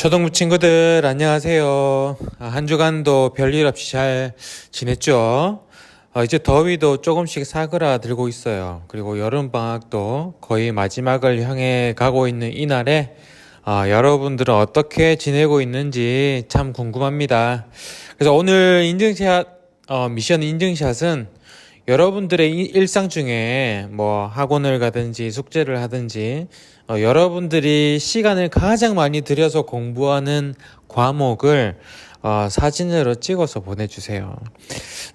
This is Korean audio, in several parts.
초등부 친구들 안녕하세요. 한 주간도 별일 없이 잘 지냈죠? 이제 더위도 조금씩 사그라들고 있어요. 그리고 여름방학도 거의 마지막을 향해 가고 있는 이날에 여러분들은 어떻게 지내고 있는지 참 궁금합니다. 그래서 오늘 미션 인증샷은 여러분들의 일상 중에 뭐 학원을 가든지 숙제를 하든지 여러분들이 시간을 가장 많이 들여서 공부하는 과목을 사진으로 찍어서 보내주세요.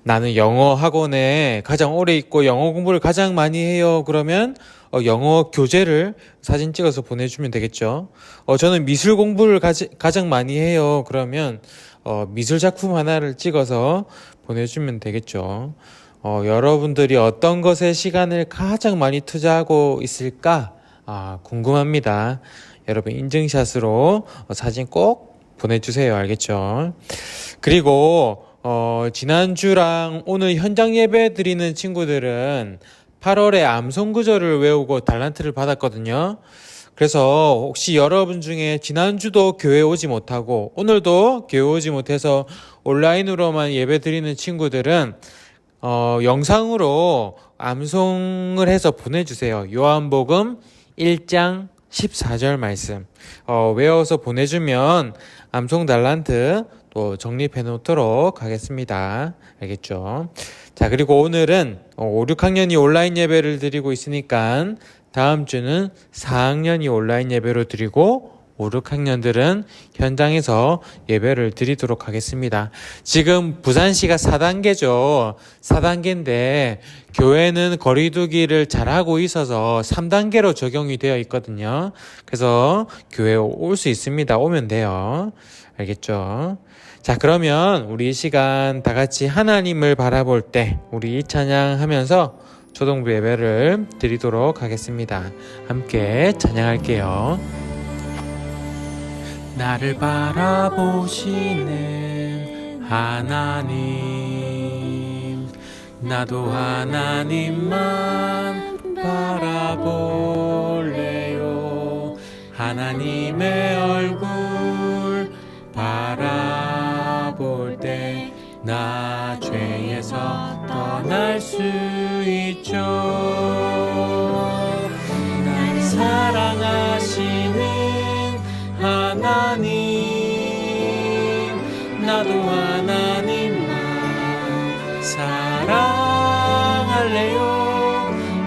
나는 영어 학원에 가장 오래 있고 영어 공부를 가장 많이 해요. 그러면 영어 교재를 사진 찍어서 보내주면 되겠죠. 저는 미술 공부를 가장 많이 해요. 그러면 미술 작품 하나를 찍어서 보내주면 되겠죠. 여러분들이 어떤 것에 시간을 가장 많이 투자하고 있을까? 궁금합니다. 여러분 인증샷으로 사진 꼭 보내주세요. 알겠죠? 그리고 지난주랑 오늘 현장 예배 드리는 친구들은 8월에 암송구절을 외우고 달란트를 받았거든요. 그래서 혹시 여러분 중에 지난주도 교회 오지 못하고 오늘도 교회 오지 못해서 온라인으로만 예배 드리는 친구들은 영상으로 암송을 해서 보내주세요. 요한복음 1장 14절 말씀 외워서 보내주면 암송 달란트 또 적립해 놓도록 하겠습니다. 알겠죠? 자, 그리고 오늘은 5, 6학년이 온라인 예배를 드리고 있으니까 다음 주는 4학년이 온라인 예배로 드리고 5, 6학년들은 현장에서 예배를 드리도록 하겠습니다. 지금 부산시가 4단계죠. 4단계인데 교회는 거리두기를 잘하고 있어서 3단계로 적용이 되어 있거든요. 그래서 교회 올 수 있습니다. 오면 돼요. 알겠죠? 자, 그러면 우리 이 시간 다 같이 하나님을 바라볼 때 우리 이 찬양하면서 초등부 예배를 드리도록 하겠습니다. 함께 찬양할게요. 나를 바라보시는 하나님, 나도 하나님만 바라볼래요. 하나님의 얼굴 바라볼 때 나 죄에서 떠날 수 있죠. 날 사랑하시는 하나님, 나도 하나님만 사랑할래요.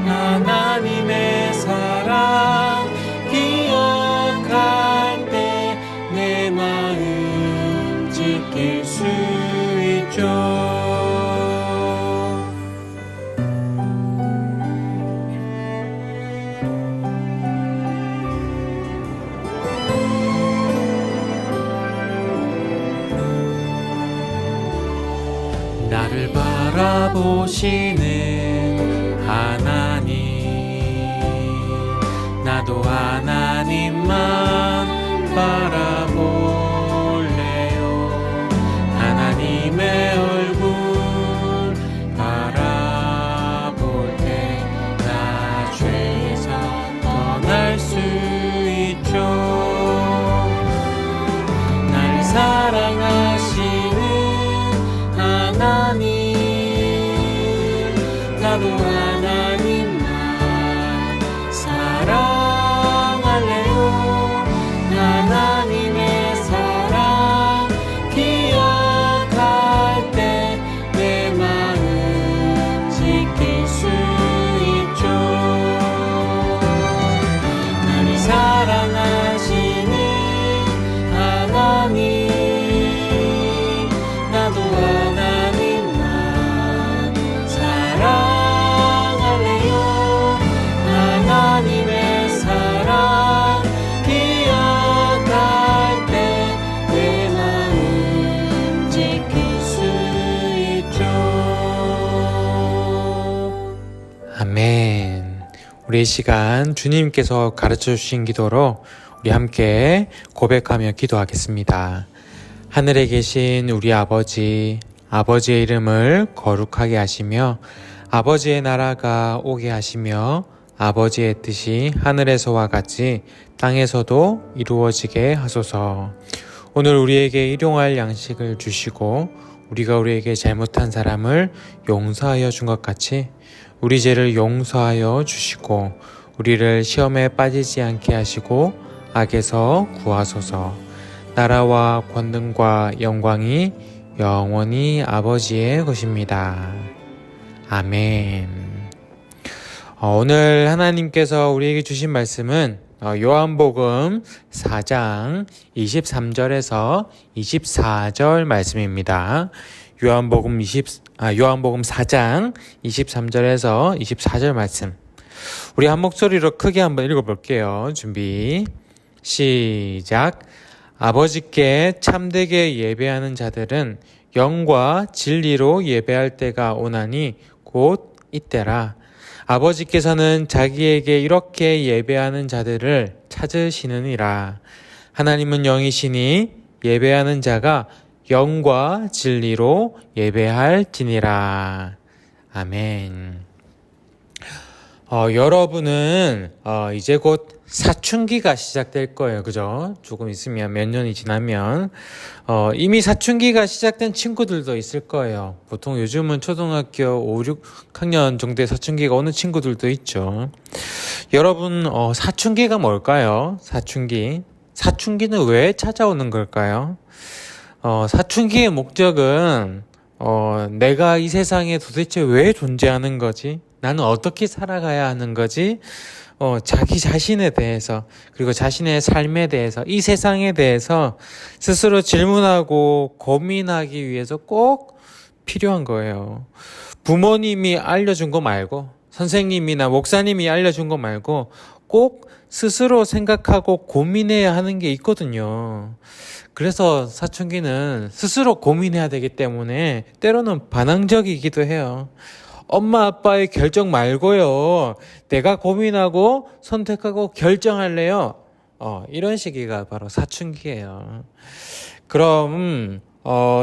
하나님의 사랑 기억할 때 내 마음 지킬 수 있죠. 나를 바라보시는 하나님, 나도 하나님만 바라볼래요. 하나님의 얼굴 바라볼 때 나 죄에서 떠날 수 있죠. 날 사랑하시는 하나님, 나도 하나님만 사랑할래요. 하나님의 사랑 기억할 때 내 마음 지킬 수 있죠. 나를 사랑하시는 하나님, 나도 하나님만 사랑할래요. 하나님의 사랑 기억할 때 내 마음 지킬 수 있죠. 아멘. 우리 이 시간 주님께서 가르쳐 주신 기도로 우리 함께 고백하며 기도하겠습니다. 하늘에 계신 우리 아버지, 아버지의 이름을 거룩하게 하시며 아버지의 나라가 오게 하시며 아버지의 뜻이 하늘에서와 같이 땅에서도 이루어지게 하소서. 오늘 우리에게 일용할 양식을 주시고 우리가 우리에게 잘못한 사람을 용서하여 준 것 같이 우리 죄를 용서하여 주시고 우리를 시험에 빠지지 않게 하시고 악에서 구하소서. 나라와 권능과 영광이 영원히 아버지의 것입니다. 아멘. 오늘 하나님께서 우리에게 주신 말씀은 요한복음 4장 23절에서 24절 말씀입니다. 요한복음 4장 23절에서 24절 말씀. 우리 한 목소리로 크게 한번 읽어볼게요. 준비, 시작. 아버지께 참되게 예배하는 자들은 영과 진리로 예배할 때가 오나니 곧 이때라. 아버지께서는 자기에게 이렇게 예배하는 자들을 찾으시느니라. 하나님은 영이시니 예배하는 자가 영과 진리로 예배할지니라. 아멘. 여러분은 이제 곧 사춘기가 시작될 거예요. 그죠? 조금 있으면, 몇 년이 지나면 이미 사춘기가 시작된 친구들도 있을 거예요. 보통 요즘은 초등학교 5, 6학년 정도의 사춘기가 오는 친구들도 있죠. 여러분, 사춘기가 뭘까요? 사춘기는 왜 찾아오는 걸까요? 사춘기의 목적은 내가 이 세상에 도대체 왜 존재하는 거지? 나는 어떻게 살아가야 하는 거지? 자기 자신에 대해서, 그리고 자신의 삶에 대해서, 이 세상에 대해서 스스로 질문하고 고민하기 위해서 꼭 필요한 거예요. 부모님이 알려준 거 말고, 선생님이나 목사님이 알려준 거 말고, 꼭 스스로 생각하고 고민해야 하는 게 있거든요. 그래서 사춘기는 스스로 고민해야 되기 때문에 때로는 반항적이기도 해요. 엄마 아빠의 결정 말고요. 내가 고민하고 선택하고 결정할래요. 이런 시기가 바로 사춘기예요. 그럼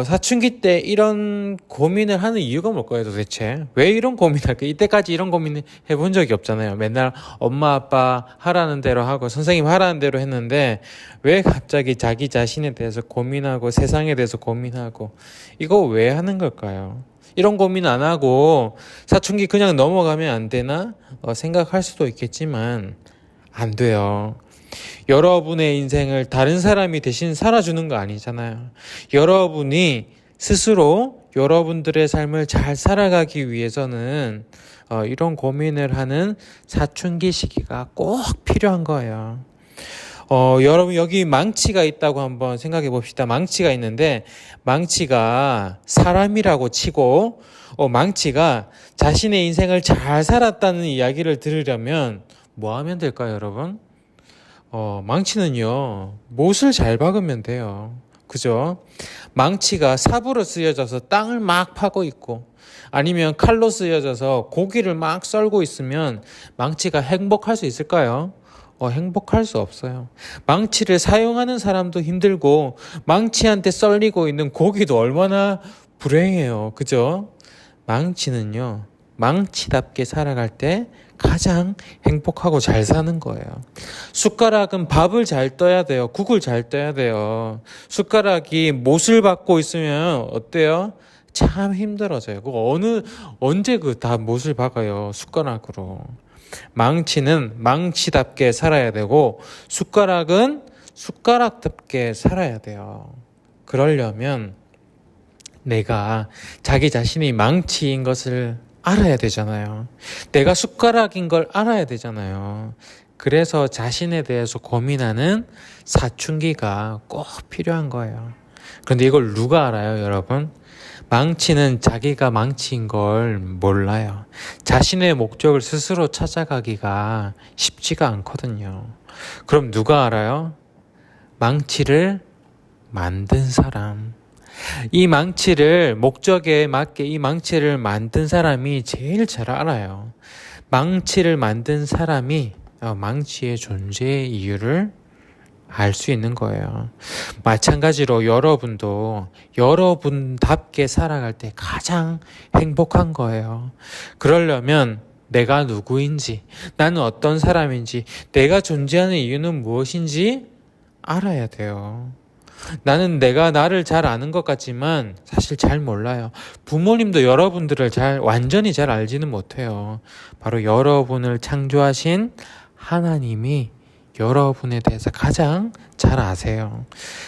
사춘기 때 이런 고민을 하는 이유가 뭘까요, 도대체? 왜 이런 고민할까요? 이때까지 이런 고민 해본 적이 없잖아요. 맨날 엄마 아빠 하라는 대로 하고 선생님 하라는 대로 했는데 왜 갑자기 자기 자신에 대해서 고민하고 세상에 대해서 고민하고 이거 왜 하는 걸까요? 이런 고민 안 하고 사춘기 그냥 넘어가면 안 되나? 생각할 수도 있겠지만 안 돼요. 여러분의 인생을 다른 사람이 대신 살아주는 거 아니잖아요. 여러분이 스스로 여러분들의 삶을 잘 살아가기 위해서는 이런 고민을 하는 사춘기 시기가 꼭 필요한 거예요. 여러분 여기 망치가 있다고 한번 생각해 봅시다. 망치가 있는데 망치가 사람이라고 치고 망치가 자신의 인생을 잘 살았다는 이야기를 들으려면 뭐 하면 될까요, 여러분? 망치는요, 못을 잘 박으면 돼요. 그죠? 망치가 삽으로 쓰여져서 땅을 막 파고 있고 아니면 칼로 쓰여져서 고기를 막 썰고 있으면 망치가 행복할 수 있을까요? 행복할 수 없어요. 망치를 사용하는 사람도 힘들고 망치한테 썰리고 있는 고기도 얼마나 불행해요. 그죠? 망치는요, 망치답게 살아갈 때 가장 행복하고 잘 사는 거예요. 숟가락은 밥을 잘 떠야 돼요. 국을 잘 떠야 돼요. 숟가락이 못을 받고 있으면 어때요? 참 힘들어져요. 언제 다 못을 박아요, 숟가락으로. 망치는 망치답게 살아야 되고 숟가락은 숟가락답게 살아야 돼요. 그러려면 내가 자기 자신이 망치인 것을 알아야 되잖아요. 내가 숟가락인 걸 알아야 되잖아요. 그래서 자신에 대해서 고민하는 사춘기가 꼭 필요한 거예요. 그런데 이걸 누가 알아요, 여러분? 망치는 자기가 망치인 걸 몰라요. 자신의 목적을 스스로 찾아가기가 쉽지가 않거든요. 그럼 누가 알아요? 망치를 만든 사람. 이 망치를, 목적에 맞게 이 망치를 만든 사람이 제일 잘 알아요. 망치를 만든 사람이 망치의 존재의 이유를 알 수 있는 거예요. 마찬가지로 여러분도 여러분답게 살아갈 때 가장 행복한 거예요. 그러려면 내가 누구인지, 나는 어떤 사람인지, 내가 존재하는 이유는 무엇인지 알아야 돼요. 나는 내가 나를 잘 아는 것 같지만 사실 잘 몰라요. 부모님도 여러분들을 완전히 잘 알지는 못해요. 바로 여러분을 창조하신 하나님이 여러분에 대해서 가장 잘 아세요.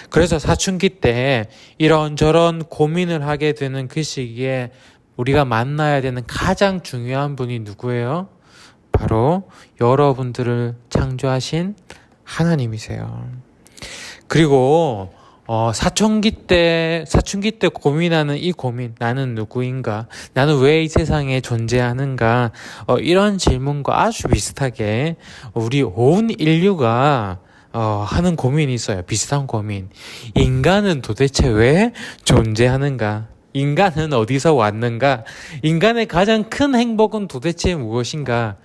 그래서 사춘기 때 이런저런 고민을 하게 되는 그 시기에 우리가 만나야 되는 가장 중요한 분이 누구예요? 바로 여러분들을 창조하신 하나님이세요. 그리고 사춘기 때 고민하는 이 고민, 나는 누구인가? 나는 왜 이 세상에 존재하는가? 이런 질문과 아주 비슷하게 우리 온 인류가 하는 고민이 있어요. 비슷한 고민. 인간은 도대체 왜 존재하는가? 인간은 어디서 왔는가? 인간의 가장 큰 행복은 도대체 무엇인가?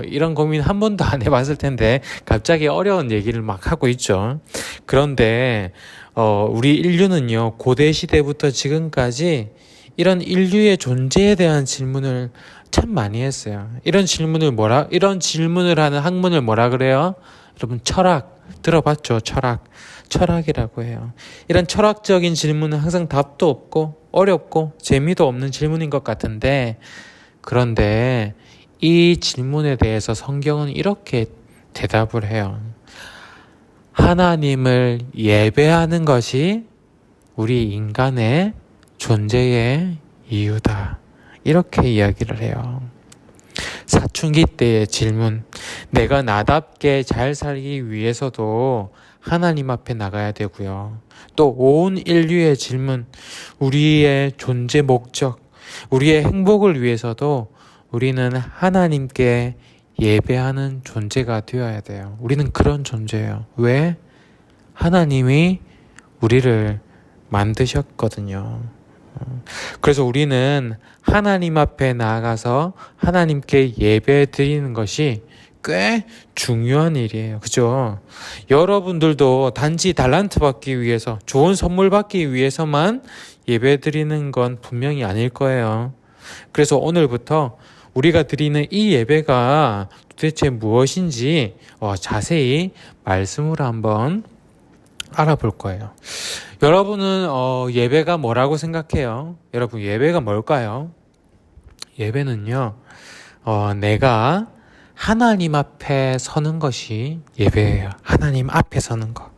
이런 고민 한 번도 안 해봤을 텐데 갑자기 어려운 얘기를 막 하고 있죠. 그런데 우리 인류는요, 고대 시대부터 지금까지 이런 인류의 존재에 대한 질문을 참 많이 했어요. 이런 질문을 하는 학문을 뭐라 그래요? 여러분, 철학 들어봤죠? 철학이라고 해요. 이런 철학적인 질문은 항상 답도 없고 어렵고 재미도 없는 질문인 것 같은데, 그런데 이 질문에 대해서 성경은 이렇게 대답을 해요. 하나님을 예배하는 것이 우리 인간의 존재의 이유다. 이렇게 이야기를 해요. 사춘기 때의 질문, 내가 나답게 잘 살기 위해서도 하나님 앞에 나가야 되고요. 또 온 인류의 질문, 우리의 존재 목적, 우리의 행복을 위해서도 우리는 하나님께 예배하는 존재가 되어야 돼요. 우리는 그런 존재예요. 왜? 하나님이 우리를 만드셨거든요. 그래서 우리는 하나님 앞에 나아가서 하나님께 예배 드리는 것이 꽤 중요한 일이에요. 그죠? 여러분들도 단지 달란트 받기 위해서, 좋은 선물 받기 위해서만 예배 드리는 건 분명히 아닐 거예요. 그래서 오늘부터 우리가 드리는 이 예배가 도대체 무엇인지 자세히 말씀으로 한번 알아볼 거예요. 여러분은 예배가 뭐라고 생각해요? 여러분, 예배가 뭘까요? 예배는요, 내가 하나님 앞에 서는 것이 예배예요. 하나님 앞에 서는 것.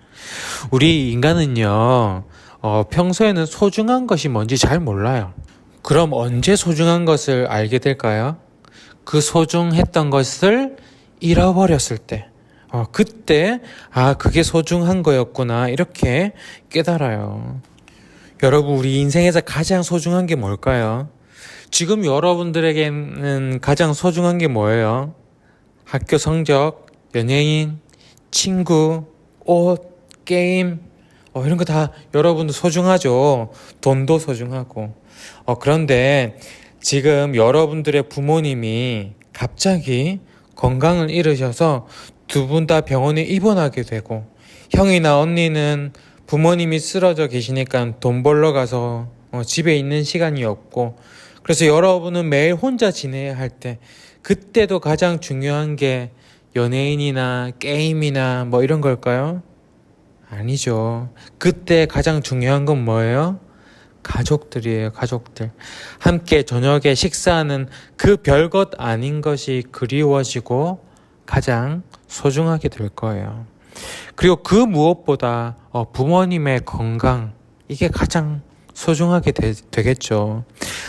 우리 인간은요, 평소에는 소중한 것이 뭔지 잘 몰라요. 그럼 언제 소중한 것을 알게 될까요? 그 소중했던 것을 잃어버렸을 때, 그때 그게 소중한 거였구나, 이렇게 깨달아요. 여러분, 우리 인생에서 가장 소중한 게 뭘까요? 지금 여러분들에게는 가장 소중한 게 뭐예요? 학교 성적, 연예인, 친구, 옷, 게임, 이런 거 다 여러분도 소중하죠. 돈도 소중하고. 그런데 지금 여러분들의 부모님이 갑자기 건강을 잃으셔서 두 분 다 병원에 입원하게 되고, 형이나 언니는 부모님이 쓰러져 계시니까 돈 벌러 가서 집에 있는 시간이 없고, 그래서 여러분은 매일 혼자 지내야 할 때, 그때도 가장 중요한 게 연예인이나 게임이나 뭐 이런 걸까요? 아니죠. 그때 가장 중요한 건 뭐예요? 가족들이에요. 가족들. 함께 저녁에 식사하는 그 별것 아닌 것이 그리워지고 가장 소중하게 될 거예요. 그리고 그 무엇보다 부모님의 건강, 이게 가장 소중하게 되겠죠.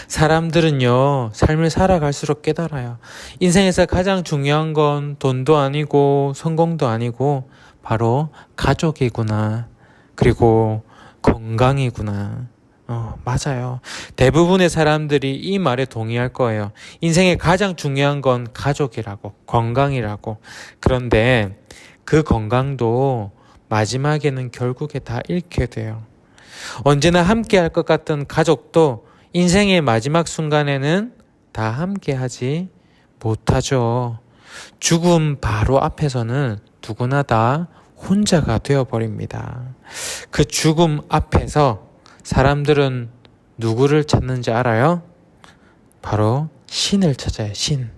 사람들은요, 삶을 살아갈수록 깨달아요. 인생에서 가장 중요한 건 돈도 아니고 성공도 아니고 바로 가족이구나. 그리고 건강이구나. 맞아요. 대부분의 사람들이 이 말에 동의할 거예요. 인생의 가장 중요한 건 가족이라고, 건강이라고. 그런데 그 건강도 마지막에는 결국에 다 잃게 돼요. 언제나 함께 할 것 같던 가족도 인생의 마지막 순간에는 다 함께 하지 못하죠. 죽음 바로 앞에서는 누구나 다 혼자가 되어버립니다. 그 죽음 앞에서 사람들은 누구를 찾는지 알아요? 바로 신을 찾아요. 신.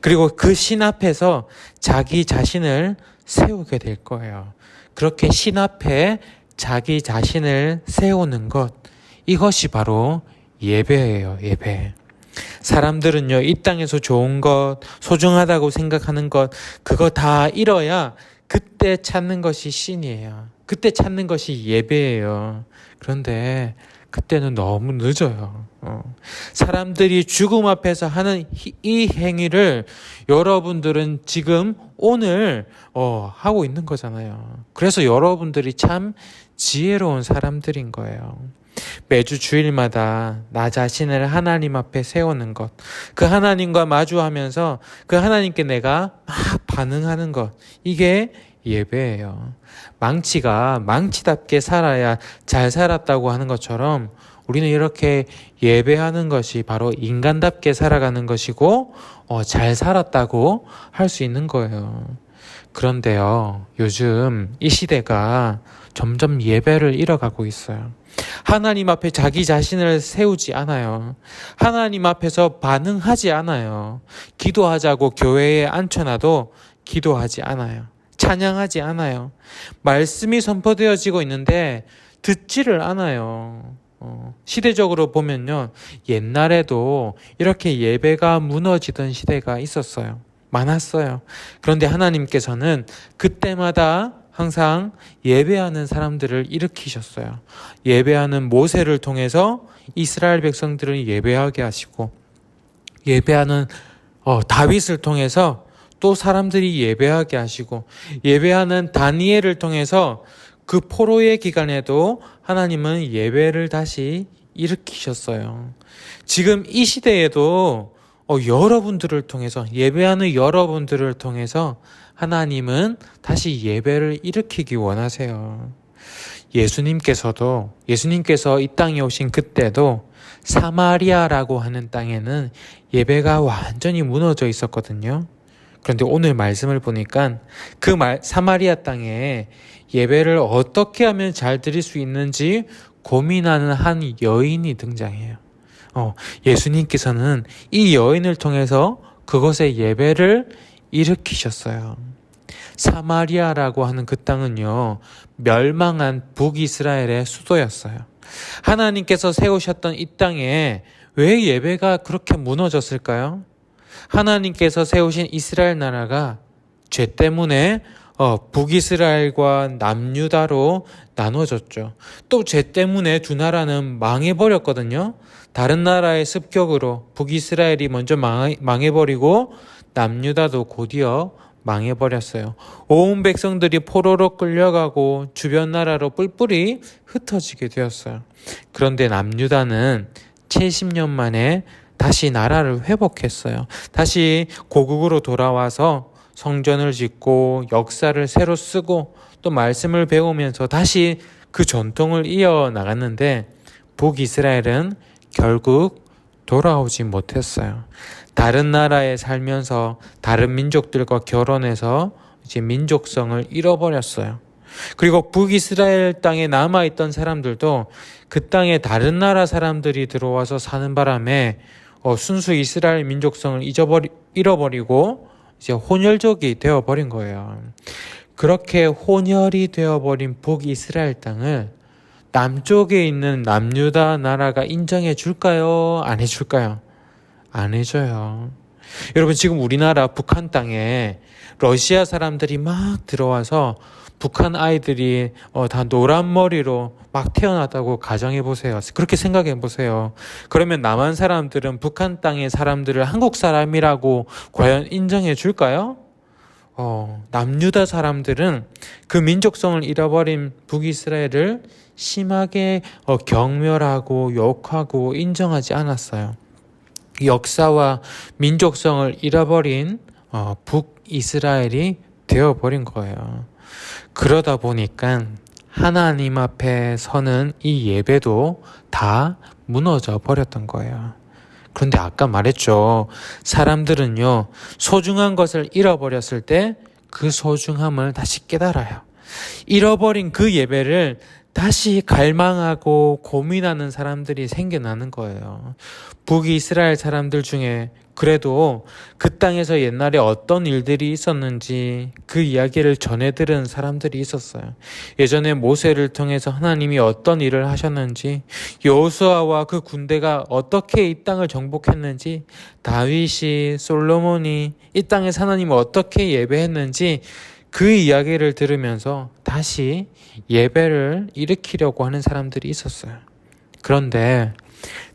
그리고 그 신 앞에서 자기 자신을 세우게 될 거예요. 그렇게 신 앞에 자기 자신을 세우는 것, 이것이 바로 예배예요, 예배. 사람들은요, 이 땅에서 좋은 것, 소중하다고 생각하는 것, 그거 다 잃어야 그때 찾는 것이 신이에요. 그때 찾는 것이 예배예요. 그런데 그때는 너무 늦어요. 사람들이 죽음 앞에서 하는 이 행위를 여러분들은 지금 오늘 하고 있는 거잖아요. 그래서 여러분들이 참 지혜로운 사람들인 거예요. 매주 주일마다 나 자신을 하나님 앞에 세우는 것, 그 하나님과 마주하면서 그 하나님께 내가 막 반응하는 것, 이게 예배예요. 망치가 망치답게 살아야 잘 살았다고 하는 것처럼 우리는 이렇게 예배하는 것이 바로 인간답게 살아가는 것이고 잘 살았다고 할 수 있는 거예요. 그런데요, 요즘 이 시대가 점점 예배를 잃어가고 있어요. 하나님 앞에 자기 자신을 세우지 않아요. 하나님 앞에서 반응하지 않아요. 기도하자고 교회에 앉혀놔도 기도하지 않아요. 찬양하지 않아요. 말씀이 선포되어지고 있는데 듣지를 않아요. 시대적으로 보면요, 옛날에도 이렇게 예배가 무너지던 시대가 있었어요. 많았어요. 그런데 하나님께서는 그때마다 항상 예배하는 사람들을 일으키셨어요. 예배하는 모세를 통해서 이스라엘 백성들을 예배하게 하시고, 예배하는 다윗을 통해서 또 사람들이 예배하게 하시고, 예배하는 다니엘을 통해서 그 포로의 기간에도 하나님은 예배를 다시 일으키셨어요. 지금 이 시대에도 여러분들을 통해서, 예배하는 여러분들을 통해서 하나님은 다시 예배를 일으키기 원하세요. 예수님께서 이 땅에 오신 그때도 사마리아라고 하는 땅에는 예배가 완전히 무너져 있었거든요. 그런데 오늘 말씀을 보니까 사마리아 땅에 예배를 어떻게 하면 잘 드릴 수 있는지 고민하는 한 여인이 등장해요. 예수님께서는 이 여인을 통해서 그곳에 예배를 일으키셨어요. 사마리아라고 하는 그 땅은요, 멸망한 북이스라엘의 수도였어요. 하나님께서 세우셨던 이 땅에 왜 예배가 그렇게 무너졌을까요? 하나님께서 세우신 이스라엘 나라가 죄 때문에 북이스라엘과 남유다로 나눠졌죠. 또 죄 때문에 두 나라는 망해버렸거든요. 다른 나라의 습격으로 북이스라엘이 먼저 망해버리고 남유다도 곧이어 망해버렸어요. 온 백성들이 포로로 끌려가고 주변 나라로 뿔뿔이 흩어지게 되었어요. 그런데 남유다는 70년 만에 다시 나라를 회복했어요. 다시 고국으로 돌아와서 성전을 짓고 역사를 새로 쓰고 또 말씀을 배우면서 다시 그 전통을 이어나갔는데 북이스라엘은 결국 돌아오지 못했어요. 다른 나라에 살면서 다른 민족들과 결혼해서 이제 민족성을 잃어버렸어요. 그리고 북이스라엘 땅에 남아있던 사람들도 그 땅에 다른 나라 사람들이 들어와서 사는 바람에 순수 이스라엘 민족성을 잃어버리고 이제 혼혈족이 되어버린 거예요. 그렇게 혼혈이 되어버린 북이스라엘 땅을 남쪽에 있는 남유다 나라가 인정해 줄까요? 안 해줄까요? 안 해줘요. 여러분, 지금 우리나라 북한 땅에 러시아 사람들이 막 들어와서 북한 아이들이 다 노란 머리로 막 태어났다고 가정해보세요. 그렇게 생각해보세요. 그러면 남한 사람들은 북한 땅의 사람들을 한국 사람이라고 과연 인정해 줄까요? 남유다 사람들은 그 민족성을 잃어버린 북이스라엘을 심하게 경멸하고 욕하고 인정하지 않았어요. 역사와 민족성을 잃어버린 북이스라엘이 되어버린 거예요. 그러다 보니까 하나님 앞에 서는 이 예배도 다 무너져 버렸던 거예요. 그런데 아까 말했죠. 사람들은요, 소중한 것을 잃어버렸을 때 그 소중함을 다시 깨달아요. 잃어버린 그 예배를 다시 갈망하고 고민하는 사람들이 생겨나는 거예요. 북이스라엘 사람들 중에 그래도 그 땅에서 옛날에 어떤 일들이 있었는지 그 이야기를 전해 들은 사람들이 있었어요. 예전에 모세를 통해서 하나님이 어떤 일을 하셨는지, 여호수아와 그 군대가 어떻게 이 땅을 정복했는지, 다윗이, 솔로몬이 이 땅에서 하나님을 어떻게 예배했는지 그 이야기를 들으면서 다시 예배를 일으키려고 하는 사람들이 있었어요. 그런데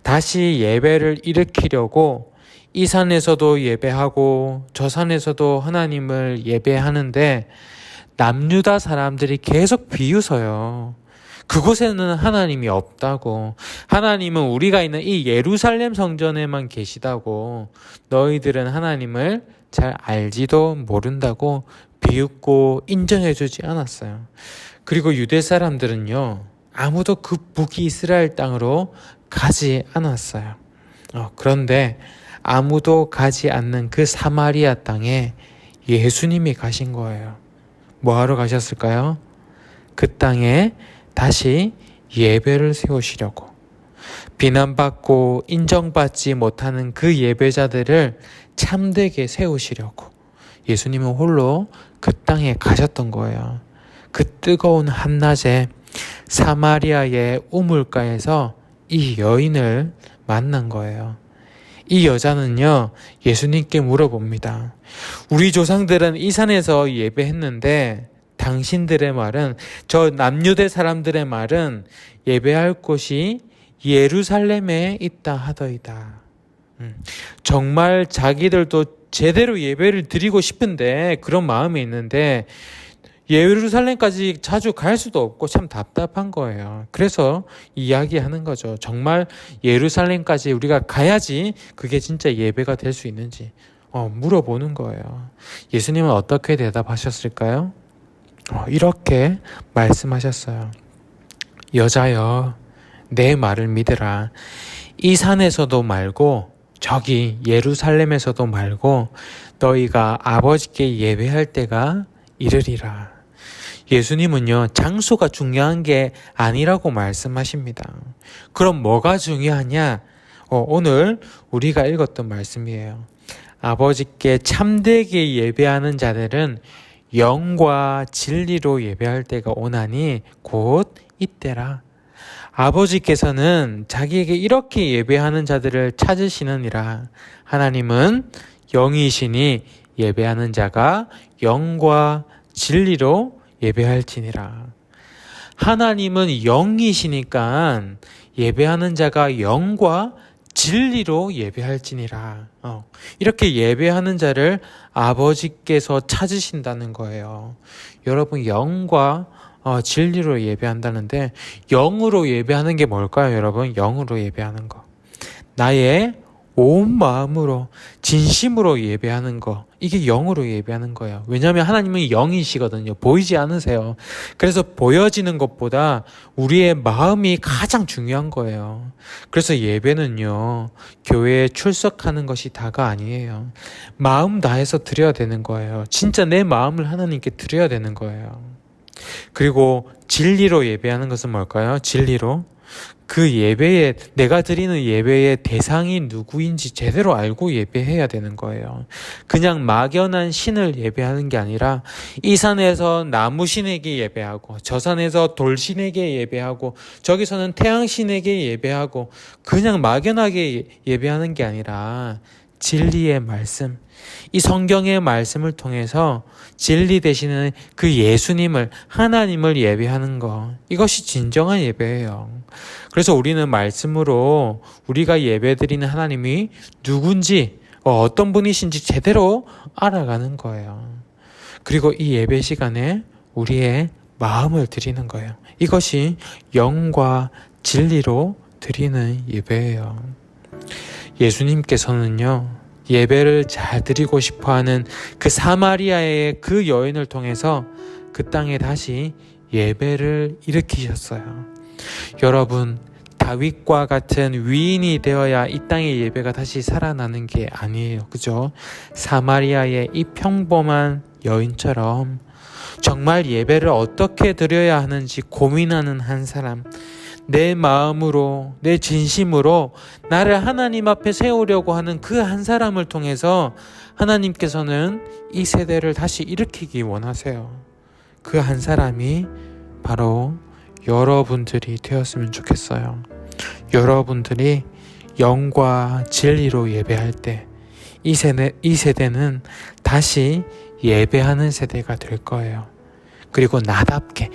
다시 예배를 일으키려고 이 산에서도 예배하고 저 산에서도 하나님을 예배하는데 남유다 사람들이 계속 비웃어요. 그곳에는 하나님이 없다고, 하나님은 우리가 있는 이 예루살렘 성전에만 계시다고, 너희들은 하나님을 잘 알지도 모른다고 비웃고 인정해주지 않았어요. 그리고 유대 사람들은요, 아무도 그 북이스라엘 땅으로 가지 않았어요. 그런데 아무도 가지 않는 그 사마리아 땅에 예수님이 가신 거예요. 뭐 하러 가셨을까요? 그 땅에 다시 예배를 세우시려고. 비난받고 인정받지 못하는 그 예배자들을 참되게 세우시려고 예수님은 홀로 그 땅에 가셨던 거예요. 그 뜨거운 한낮에 사마리아의 우물가에서 이 여인을 만난 거예요. 이 여자는요, 예수님께 물어봅니다. 우리 조상들은 이 산에서 예배했는데 당신들의 말은, 저 남유대 사람들의 말은 예배할 곳이 예루살렘에 있다 하더이다. 정말 자기들도 제대로 예배를 드리고 싶은데 그런 마음이 있는데 예루살렘까지 자주 갈 수도 없고 참 답답한 거예요. 그래서 이야기하는 거죠. 정말 예루살렘까지 우리가 가야지 그게 진짜 예배가 될 수 있는지 물어보는 거예요. 예수님은 어떻게 대답하셨을까요? 이렇게 말씀하셨어요. 여자여, 내 말을 믿으라. 이 산에서도 말고 저기 예루살렘에서도 말고 너희가 아버지께 예배할 때가 이르리라. 예수님은요, 장소가 중요한 게 아니라고 말씀하십니다. 그럼 뭐가 중요하냐? 오늘 우리가 읽었던 말씀이에요. 아버지께 참되게 예배하는 자들은 영과 진리로 예배할 때가 오나니 곧 이때라. 아버지께서는 자기에게 이렇게 예배하는 자들을 찾으시느니라. 하나님은 영이시니 예배하는 자가 영과 진리로 예배할지니라. 하나님은 영이시니까 예배하는 자가 영과 진리로 예배할지니라. 이렇게 예배하는 자를 아버지께서 찾으신다는 거예요. 여러분, 영과 진리로 예배한다는데 영으로 예배하는 게 뭘까요, 여러분? 영으로 예배하는 거. 나의 온 마음으로 진심으로 예배하는 거, 이게 영으로 예배하는 거예요. 왜냐하면 하나님은 영이시거든요. 보이지 않으세요. 그래서 보여지는 것보다 우리의 마음이 가장 중요한 거예요. 그래서 예배는요, 교회에 출석하는 것이 다가 아니에요. 마음 다해서 드려야 되는 거예요. 진짜 내 마음을 하나님께 드려야 되는 거예요. 그리고 진리로 예배하는 것은 뭘까요? 진리로 그 예배에, 내가 드리는 예배의 대상이 누구인지 제대로 알고 예배해야 되는 거예요. 그냥 막연한 신을 예배하는 게 아니라 이 산에서 나무신에게 예배하고 저 산에서 돌신에게 예배하고 저기서는 태양신에게 예배하고 그냥 막연하게 예배하는 게 아니라 진리의 말씀, 이 성경의 말씀을 통해서 진리 되시는 그 예수님을, 하나님을 예배하는 것, 이것이 진정한 예배예요. 그래서 우리는 말씀으로 우리가 예배드리는 하나님이 누군지, 어떤 분이신지 제대로 알아가는 거예요. 그리고 이 예배 시간에 우리의 마음을 드리는 거예요. 이것이 영과 진리로 드리는 예배예요. 예수님께서는요, 예배를 잘 드리고 싶어하는 그 사마리아의 그 여인을 통해서 그 땅에 다시 예배를 일으키셨어요. 여러분, 다윗과 같은 위인이 되어야 이 땅의 예배가 다시 살아나는 게 아니에요. 그죠? 사마리아의 이 평범한 여인처럼 정말 예배를 어떻게 드려야 하는지 고민하는 한 사람, 내 마음으로, 내 진심으로 나를 하나님 앞에 세우려고 하는 그 한 사람을 통해서 하나님께서는 이 세대를 다시 일으키기 원하세요. 그 한 사람이 바로 여러분들이 되었으면 좋겠어요. 여러분들이 영과 진리로 예배할 때 이 세대는 다시 예배하는 세대가 될 거예요. 그리고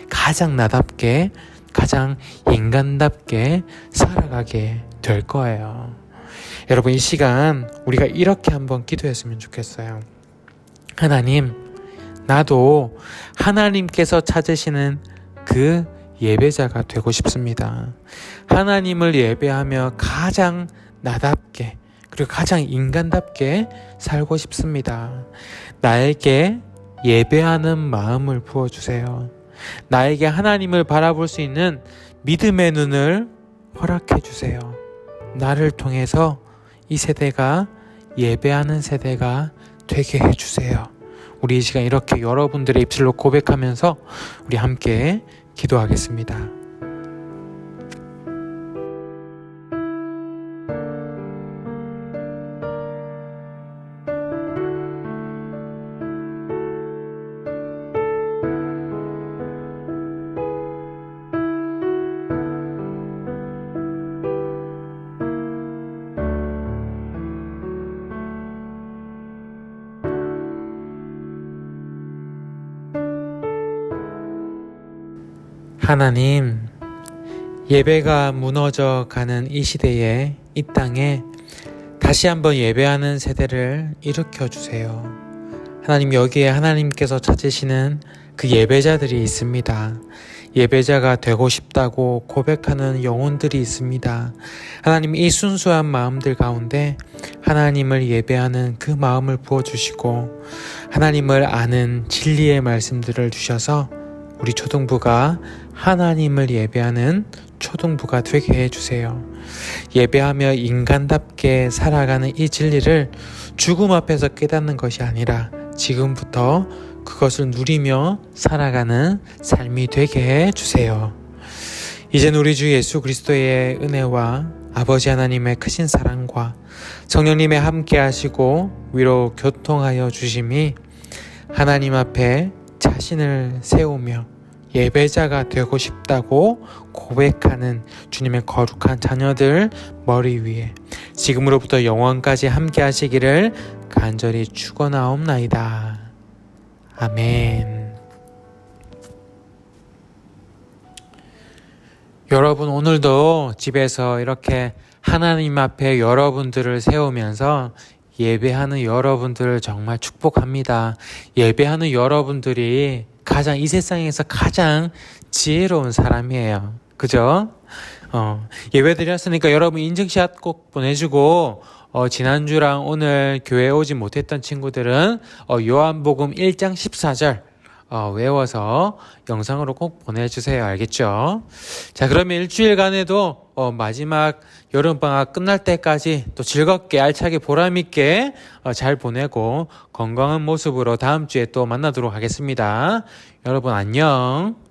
가장 나답게, 가장 인간답게 살아가게 될 거예요. 여러분, 이 시간 우리가 이렇게 한번 기도했으면 좋겠어요. 하나님, 나도 하나님께서 찾으시는 그 예배자가 되고 싶습니다. 하나님을 예배하며 가장 나답게, 그리고 가장 인간답게 살고 싶습니다. 나에게 예배하는 마음을 부어주세요. 나에게 하나님을 바라볼 수 있는 믿음의 눈을 허락해 주세요. 나를 통해서 이 세대가 예배하는 세대가 되게 해주세요. 우리 이 시간 이렇게 여러분들의 입술로 고백하면서 우리 함께 기도하겠습니다. 하나님, 예배가 무너져 가는 이 시대에, 이 땅에 다시 한번 예배하는 세대를 일으켜 주세요. 하나님, 여기에 하나님께서 찾으시는 그 예배자들이 있습니다. 예배자가 되고 싶다고 고백하는 영혼들이 있습니다. 하나님, 이 순수한 마음들 가운데 하나님을 예배하는 그 마음을 부어주시고 하나님을 아는 진리의 말씀들을 주셔서 우리 초등부가 하나님을 예배하는 초등부가 되게 해주세요. 예배하며 인간답게 살아가는 이 진리를 죽음 앞에서 깨닫는 것이 아니라 지금부터 그것을 누리며 살아가는 삶이 되게 해주세요. 이젠 우리 주 예수 그리스도의 은혜와 아버지 하나님의 크신 사랑과 성령님의 함께 하시고 위로 교통하여 주심이 하나님 앞에 자신을 세우며 예배자가 되고 싶다고 고백하는 주님의 거룩한 자녀들 머리 위에 지금으로부터 영원까지 함께 하시기를 간절히 축원하옵나이다. 아멘. 여러분, 오늘도 집에서 이렇게 하나님 앞에 여러분들을 세우면서 예배하는 여러분들을 정말 축복합니다. 예배하는 여러분들이 이 세상에서 가장 지혜로운 사람이에요. 그죠? 예배 드렸으니까 여러분 인증샷 꼭 보내주고, 지난주랑 오늘 교회 오지 못했던 친구들은 요한복음 1장 14절 외워서 영상으로 꼭 보내주세요. 알겠죠? 자, 그러면 일주일간에도 마지막 여름방학 끝날 때까지 또 즐겁게 알차게 보람있게 잘 보내고 건강한 모습으로 다음 주에 또 만나도록 하겠습니다. 여러분 안녕.